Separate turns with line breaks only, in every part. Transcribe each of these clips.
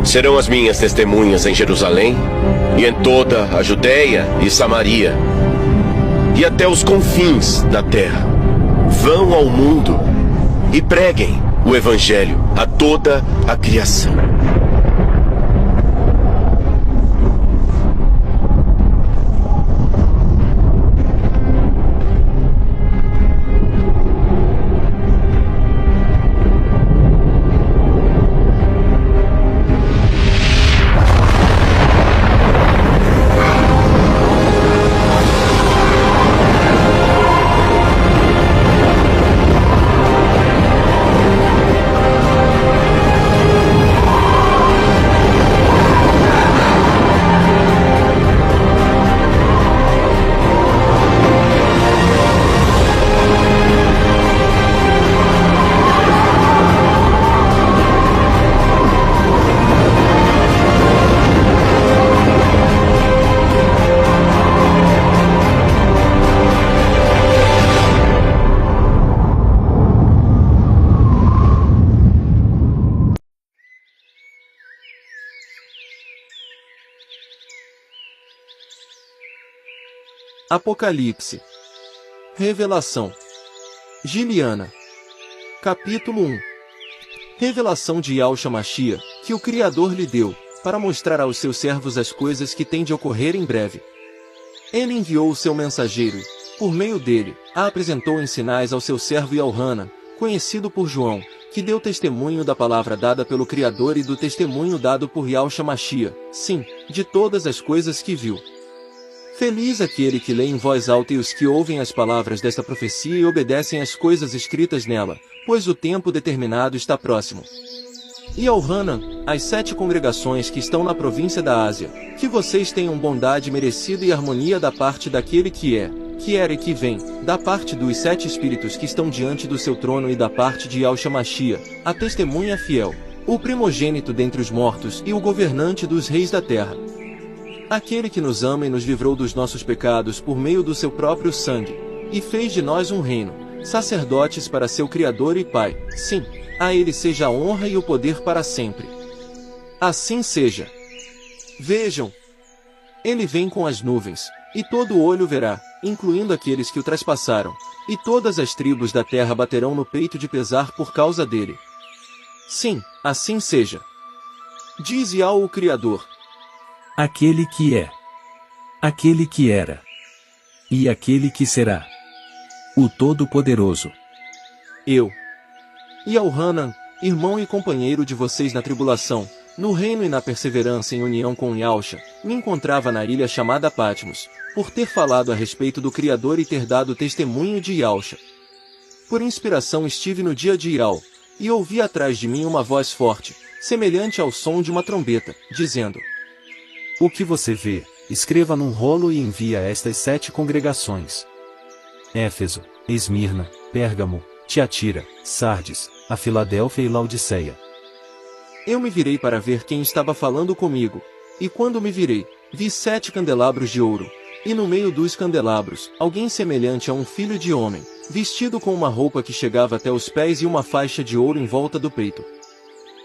serão as minhas testemunhas em Jerusalém e em toda a Judéia e Samaria e até os confins da terra. Vão ao mundo e preguem o Evangelho a toda a criação.
Apocalipse. Revelação. Giliana. Capítulo 1. Revelação de Yahshua Mashiach, que o Criador lhe deu, para mostrar aos seus servos as coisas que têm de ocorrer em breve. Ele enviou o seu mensageiro e, por meio dele, a apresentou em sinais ao seu servo Yohanan, conhecido por João, que deu testemunho da palavra dada pelo Criador e do testemunho dado por Yahshua Mashiach, sim, de todas as coisas que viu. Feliz aquele que lê em voz alta e os que ouvem as palavras desta profecia e obedecem às coisas escritas nela, pois o tempo determinado está próximo. E Yohanan, as 7 congregações que estão na província da Ásia, que vocês tenham bondade merecida e harmonia da parte daquele que é, que era e que vem, da parte dos 7 espíritos que estão diante do seu trono e da parte de Yahshua Mashiach, a testemunha fiel, o primogênito dentre os mortos e o governante dos reis da terra. Aquele que nos ama e nos livrou dos nossos pecados por meio do seu próprio sangue, e fez de nós um reino, sacerdotes para seu Criador e Pai, sim, a ele seja a honra e o poder para sempre. Assim seja. Vejam, ele vem com as nuvens, e todo olho verá, incluindo aqueles que o traspassaram, e todas as tribos da terra baterão no peito de pesar por causa dele. Sim, assim seja. Diz Yahweh o Criador.
Aquele que é, aquele que era, e aquele que será, o Todo-Poderoso.
Eu, Yohanan, irmão e companheiro de vocês na tribulação, no reino e na perseverança em união com Yahshua, me encontrava na ilha chamada Patmos, por ter falado a respeito do Criador e ter dado testemunho de Yahshua. Por inspiração estive no dia de Iral, e ouvi atrás de mim uma voz forte, semelhante ao som de uma trombeta, dizendo:
O que você vê, escreva num rolo e envie a estas 7 congregações: Éfeso, Esmirna, Pérgamo, Tiatira, Sardes, a Filadélfia e Laodiceia.
Eu me virei para ver quem estava falando comigo, e quando me virei, vi 7 candelabros de ouro, e no meio dos candelabros, alguém semelhante a um filho de homem, vestido com uma roupa que chegava até os pés e uma faixa de ouro em volta do peito.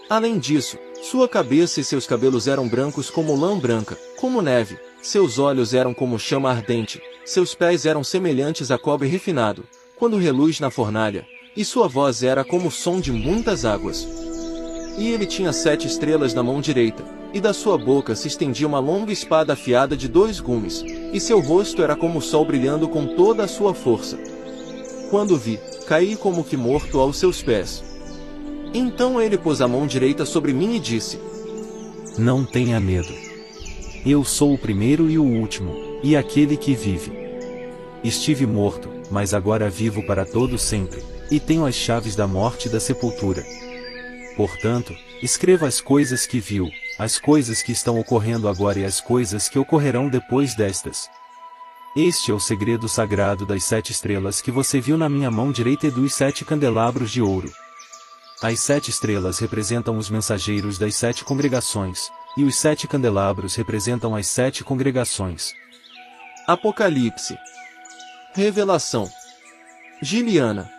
Além disso, sua cabeça e seus cabelos eram brancos como lã branca, como neve, seus olhos eram como chama ardente, seus pés eram semelhantes a cobre refinado, quando reluz na fornalha, e sua voz era como o som de muitas águas. E ele tinha 7 estrelas na mão direita, e da sua boca se estendia uma longa espada afiada de 2 gumes, e seu rosto era como o sol brilhando com toda a sua força. Quando vi, caí como que morto aos seus pés. Então ele pôs a mão direita sobre mim e disse:
Não tenha medo. Eu sou o primeiro e o último, e aquele que vive. Estive morto, mas agora vivo para todo sempre, e tenho as chaves da morte e da sepultura. Portanto, escreva as coisas que viu, as coisas que estão ocorrendo agora e as coisas que ocorrerão depois destas. Este é o segredo sagrado das 7 estrelas que você viu na minha mão direita e dos 7 candelabros de ouro. As 7 estrelas representam os mensageiros das 7 congregações, e os 7 candelabros representam as 7 congregações.
Apocalipse. Revelação. Giliana.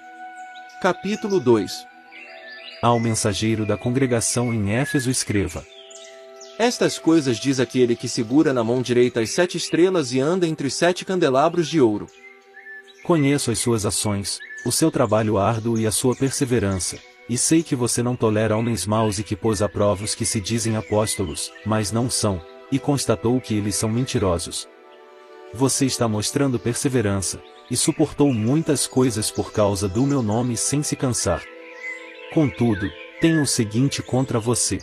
Capítulo 2.
Ao mensageiro da congregação em Éfeso escreva:
Estas coisas diz aquele que segura na mão direita as 7 estrelas e anda entre os 7 candelabros de ouro.
Conheço as suas ações, o seu trabalho árduo e a sua perseverança, e sei que você não tolera homens maus e que pôs à prova os que se dizem apóstolos, mas não são, e constatou que eles são mentirosos. Você está mostrando perseverança, e suportou muitas coisas por causa do meu nome sem se cansar. Contudo, tenho o seguinte contra você.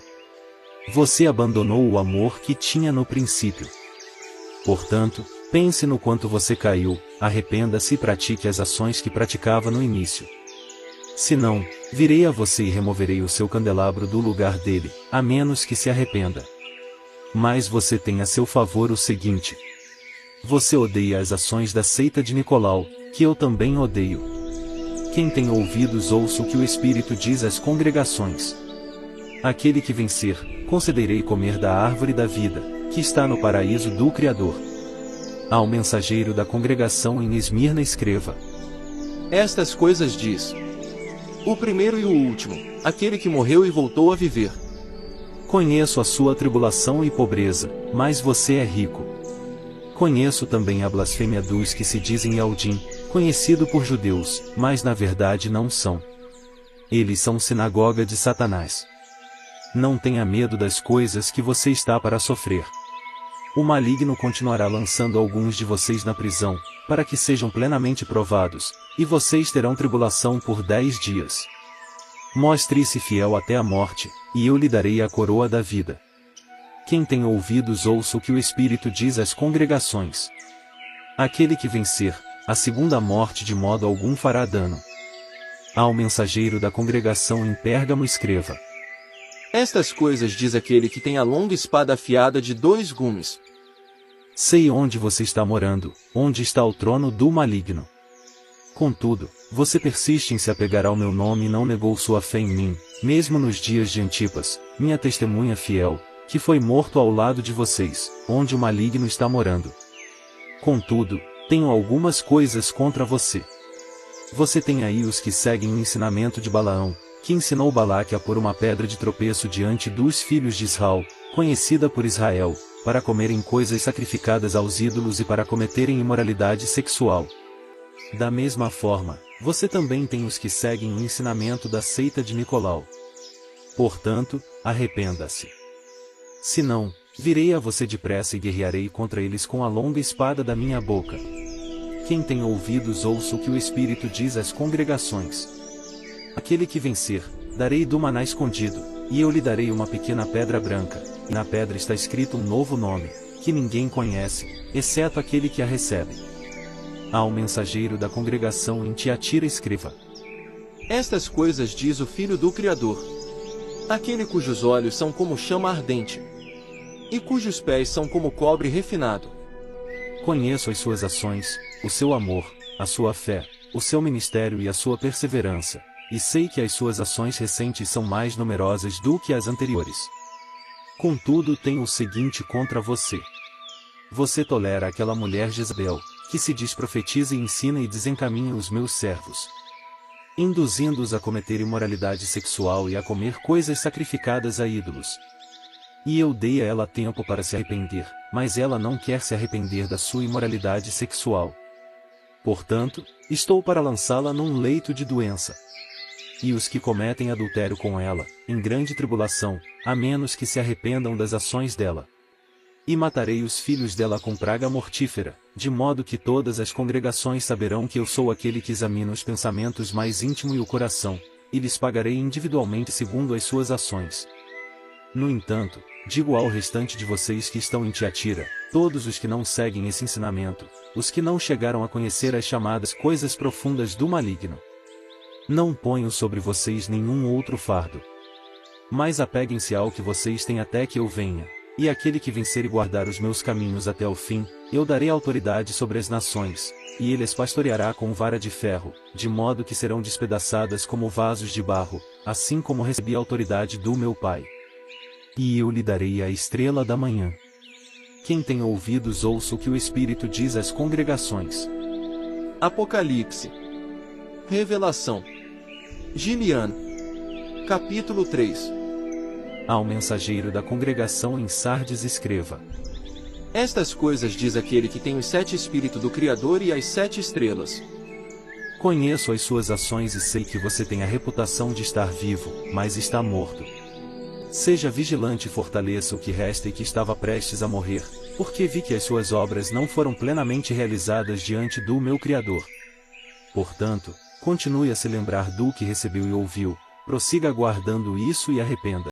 Você abandonou o amor que tinha no princípio. Portanto, pense no quanto você caiu, arrependa-se e pratique as ações que praticava no início. Se não, virei a você e removerei o seu candelabro do lugar dele, a menos que se arrependa. Mas você tem a seu favor o seguinte. Você odeia as ações da seita de Nicolau, que eu também odeio. Quem tem ouvidos ouça o que o Espírito diz às congregações. Aquele que vencer, concederei comer da árvore da vida, que está no paraíso do Criador. Ao mensageiro da congregação em Esmirna escreva.
Estas coisas diz o primeiro e o último, aquele que morreu e voltou a viver.
Conheço a sua tribulação e pobreza, mas você é rico. Conheço também a blasfêmia dos que se dizem Eldim, conhecido por judeus, mas na verdade não são. Eles são sinagoga de Satanás. Não tenha medo das coisas que você está para sofrer. O maligno continuará lançando alguns de vocês na prisão, para que sejam plenamente provados, e vocês terão tribulação por 10 dias. Mostre-se fiel até a morte, e eu lhe darei a coroa da vida. Quem tem ouvidos ouça o que o Espírito diz às congregações. Aquele que vencer, a segunda morte de modo algum fará dano. Ao mensageiro da congregação em Pérgamo escreva.
Estas coisas diz aquele que tem a longa espada afiada de 2 gumes.
Sei onde você está morando, onde está o trono do maligno. Contudo, você persiste em se apegar ao meu nome e não negou sua fé em mim, mesmo nos dias de Antipas, minha testemunha fiel, que foi morto ao lado de vocês, onde o maligno está morando. Contudo, tenho algumas coisas contra você. Você tem aí os que seguem o ensinamento de Balaão, que ensinou Balaque a pôr uma pedra de tropeço diante dos filhos de Israel, conhecida por Israel, para comerem coisas sacrificadas aos ídolos e para cometerem imoralidade sexual. Da mesma forma, você também tem os que seguem o ensinamento da seita de Nicolau. Portanto, arrependa-se. Se não, virei a você depressa e guerrearei contra eles com a longa espada da minha boca. Quem tem ouvidos ouça o que o Espírito diz às congregações. Aquele que vencer, darei do maná escondido, e eu lhe darei uma pequena pedra branca, e na pedra está escrito um novo nome, que ninguém conhece, exceto aquele que a recebe. Ao mensageiro da congregação em Tiatira escreva.
Estas coisas diz o Filho do Criador. Aquele cujos olhos são como chama ardente, e cujos pés são como cobre refinado.
Conheço as suas ações, o seu amor, a sua fé, o seu ministério e a sua perseverança, e sei que as suas ações recentes são mais numerosas do que as anteriores. Contudo tenho o seguinte contra você. Você tolera aquela mulher Jezabel, que se diz profetiza e ensina e desencaminha os meus servos, induzindo-os a cometer imoralidade sexual e a comer coisas sacrificadas a ídolos. E eu dei a ela tempo para se arrepender, mas ela não quer se arrepender da sua imoralidade sexual. Portanto, estou para lançá-la num leito de doença. E os que cometem adultério com ela, em grande tribulação, a menos que se arrependam das ações dela. E matarei os filhos dela com praga mortífera, de modo que todas as congregações saberão que eu sou aquele que examina os pensamentos mais íntimos e o coração, e lhes pagarei individualmente segundo as suas ações. No entanto, digo ao restante de vocês que estão em Tiatira, todos os que não seguem esse ensinamento, os que não chegaram a conhecer as chamadas coisas profundas do maligno. Não ponho sobre vocês nenhum outro fardo. Mas apeguem-se ao que vocês têm até que eu venha. E aquele que vencer e guardar os meus caminhos até o fim, eu darei autoridade sobre as nações, e ele as pastoreará com vara de ferro, de modo que serão despedaçadas como vasos de barro, assim como recebi a autoridade do meu Pai. E eu lhe darei a estrela da manhã. Quem tem ouvidos ouça o que o Espírito diz às congregações.
Apocalipse. Revelação. Giliana. Capítulo 3.
Ao mensageiro da congregação em Sardes escreva:
Estas coisas diz aquele que tem os 7 Espíritos do Criador e as 7 estrelas.
Conheço as suas ações e sei que você tem a reputação de estar vivo, mas está morto. Seja vigilante e fortaleça o que resta e que estava prestes a morrer, porque vi que as suas obras não foram plenamente realizadas diante do meu Criador. Portanto, continue a se lembrar do que recebeu e ouviu, prossiga guardando isso e arrependa.